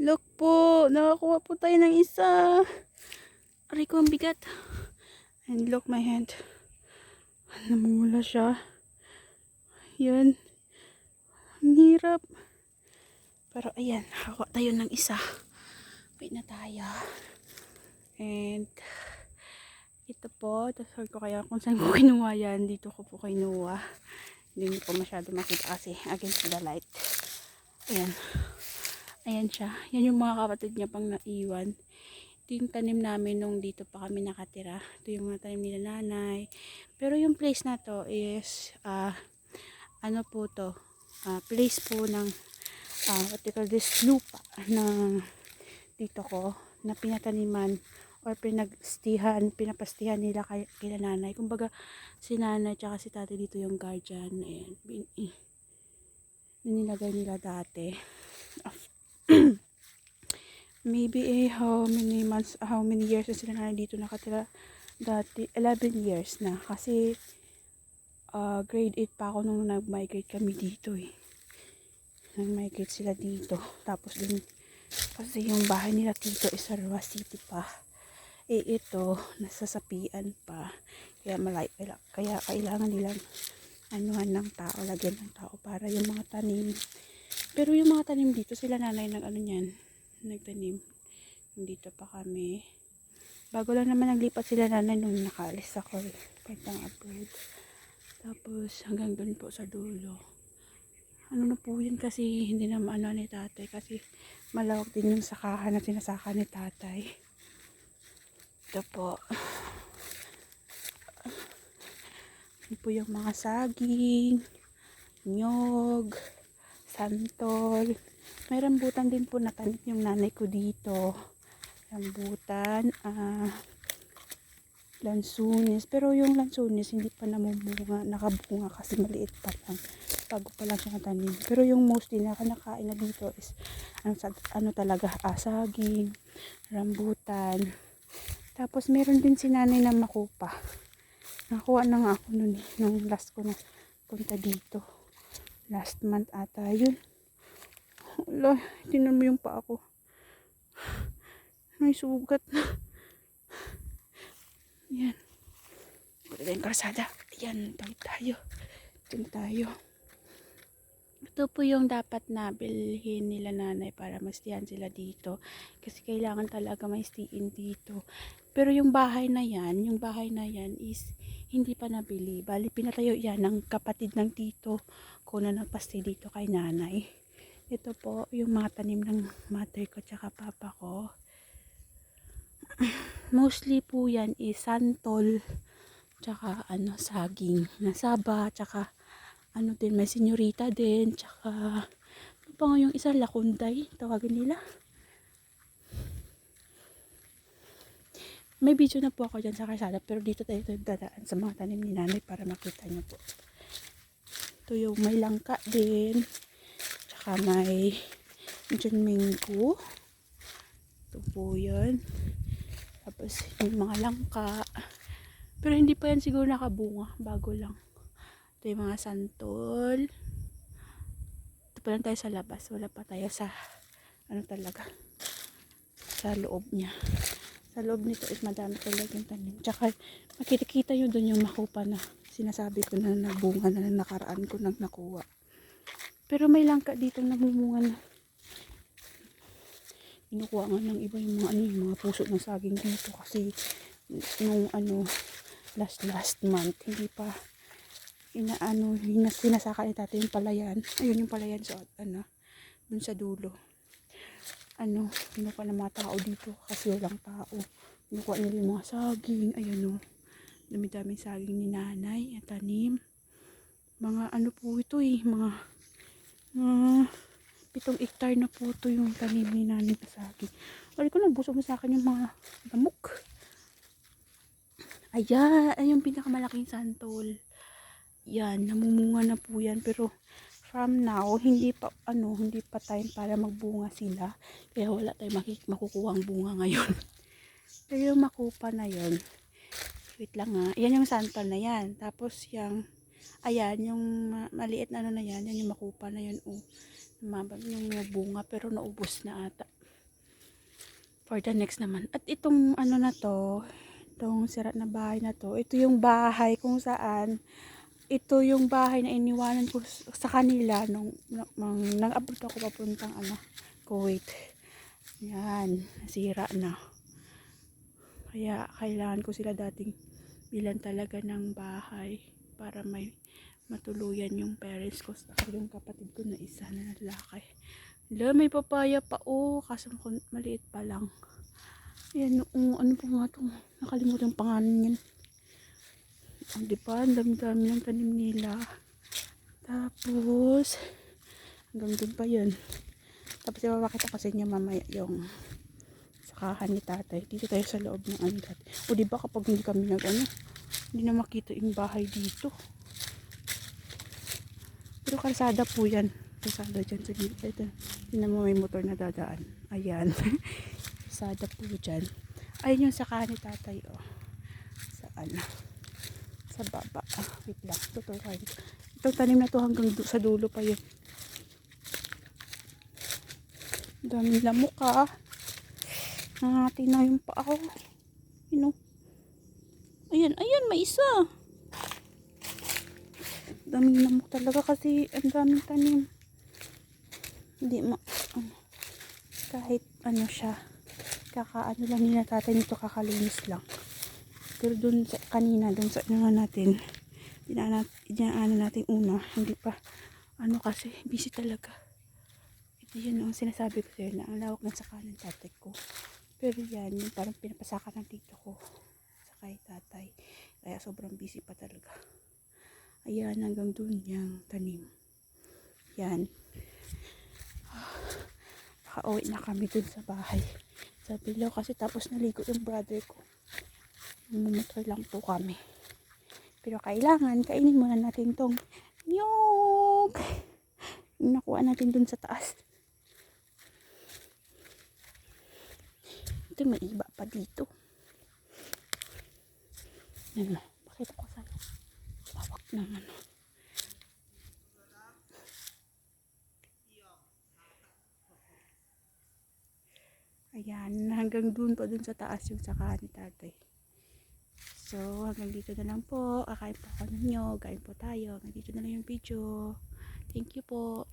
Look po, nakakuha po tayo ng isa. Aray ko, ang bigat. And look my hand. Namumula siya. Yan. Ang hirap. Pero ayan, nakakuha tayo ng isa. Wait na tayo. And ito po, tasod ko kaya kung saan ko kinuha yan. Dito ko po kinuha. Hindi niyo po masyado makita kasi against the light. Ayan. Ayan siya. Yan yung mga kapatid niya pang naiwan. Ito yung tanim namin nung dito pa kami nakatira. Ito yung mga tanim nila nanay. Pero yung place na to is, ano po to? Place po ng, what you call this, lupa ng dito ko na pinataniman or pinapastihan nila kila nanay. Kumbaga, si nanay tsaka si tatay dito yung guardian. Ayan. Nilagay nila dati. Maybe how many years na sila na dito nakatira dati, 11 years na kasi grade 8 pa ako nung nag-migrate kami dito nag-migrate sila dito, tapos din kasi yung bahay nila dito is sa Roa City pa, ito nasasapian pa, kaya kaya kailangan nilang anuhan ng tao, lagyan ng tao para yung mga tanim, pero yung mga tanim dito sila nanay nagtanim. Dito pa kami. Bago lang naman naglipat sila nanay nung nakaalis ako paitang abroad. Tapos hanggang doon po sa dulo. Ano na po yun kasi hindi na maano ni tatay kasi malawak din yung sakahan na sinasaka ni tatay. Ito po. Ito po yung mga saging, nyog, santol. May rambutan din po natanim yung nanay ko dito. Rambutan, lansunis. Pero yung lansunis hindi pa namumunga, nakabunga kasi maliit pa lang. Bago pa lang siya natanim. Pero yung mostly na kinakain na dito is ano talaga, saging, rambutan. Tapos meron din si nanay na makupa. Nakuha na nga ako nun nung last ko na punta dito. Last month ata yun. Wala, tinan mo yung paa ko. May sugat na. Yan. Punta tayong kalsada. Yan, tawid tayo. Diyan tayo. Ito po yung dapat na bilhin nila nanay para mastihan sila dito. Kasi kailangan talaga maistiin dito. Pero yung bahay na yan is hindi pa nabili. Bali, pinatayo yan ng kapatid ng tito ko na nagpasti dito kay nanay. Ito po yung mga tanim ng mother ko tsaka papa ko. Mostly po yan is santol tsaka saging nasaba tsaka din may senyorita din tsaka ano pa nga yung isa, lakunday tawagin nila. May video na po ako dyan sa kalsada pero dito tayo dadaan sa mga tanim ni nanay para makita nyo po. Ito yung may langka din tsaka may dyan mango. Ito po yun. Tapos yung mga langka. Pero hindi pa yan siguro nakabunga. Bago lang. Ito yung mga santol. Ito pa lang tayo sa labas. Wala pa tayo sa talaga. Sa loob niya. Sa loob nito is madami talaga yung tanim. Tsaka makikita nyo doon yung makupa na sinasabi ko na nabunga na nakaraan ko nang nakuha. Pero may langka dito namumunga na. Kinukuha nga ng iba yung mga puso ng saging dito kasi nung last month hindi pa sinasaka ni tatay yung palayan. Ayun yung palayan sa dun sa dulo. Kinukuha ng mga tao dito kasi walang tao. Kinukuha nila yung mga saging. Ayun dami-dami saging ni nanay at tanim. Mga po ito mga 7 hektar na po ito yung tanim ni nanay na saging. Wala ko nabusog na sa akin yung mga lamok. Ayan, ay yung pinakamalaking santol. Yan, namumunga na po yan. Pero from now, hindi pa time para magbunga sila. Kaya wala tayong makukuhang bunga ngayon. Pero yung makupa na yon, wait lang nga. Yan yung santol na yan. Tapos ayan, yung maliit na yan yung makupa na yan. Yung bunga pero naubos na ata. for the next naman. At itong ano na to, itong sira na bahay na to, ito yung bahay kung saan, ito yung bahay na iniwanan ko sa kanila nung nag-abroad ako papuntang Kuwait. Yan, nasira na. Kaya kailangan ko sila dating bilan talaga ng bahay para may matuluyan yung parents ko at yung kapatid ko na isa na lalaki. Hala, may papaya pa kaso maliit pa lang. Ayan, ano pa nga itong nakalimutan yung pangalan yan. Di ba, ang dami-dami ng tanim nila. Tapos hanggang dun pa yun. Tapos ipapakita ko sa inyo mamaya yung sakahan ni tatay. Dito tayo sa loob ng anlat. O di ba kapag hindi kami hindi na makita yung bahay dito. Pero kalsada po yan. Kalsada dyan sa dito. Ito, tingnan mo may motor na dadaan. Ayan. Kalsada po dyan. Ayun yung sakahan ni tatay. Saan? Sa baba. Wait lang. Tuturuan. Itong tanim na to hanggang sa dulo pa yun. Daming lamok Nangati na yung paa ko. Ayan, ayan, may isa. Daming lamok talaga kasi ang daming tanim. Hindi kahit siya. Kakaano lang nila tatay nito, kakalinis lang. Pero dun sa kanina, dun sa natin, dinaanan natin una, hindi pa, kasi, busy talaga. Ito yun ang sinasabi ko sa'yo na ang lawak ng sakahan ng tatay ko. Pero yan, yung parang pinapasaka ng tito ko sa kay tatay. Kaya sobrang busy pa talaga. Ayan, hanggang dun yung tanim. Yan. Nakauwi na kami dun sa bahay. Sa below kasi tapos naligo yung brother ko. Mumotor lang po kami. Pero kailangan, kainin muna natin tong yung nakuha natin dun sa taas. Ito may iba pa dito. Pakita ko sa'yo. Lawak ng Ayan, hanggang dun pa dun sa taas yung sakahan ni tatay. So, hanggang dito na lang po. Kakain po ako ng nyog. Kain po tayo. Hanggang dito na lang yung video. Thank you po.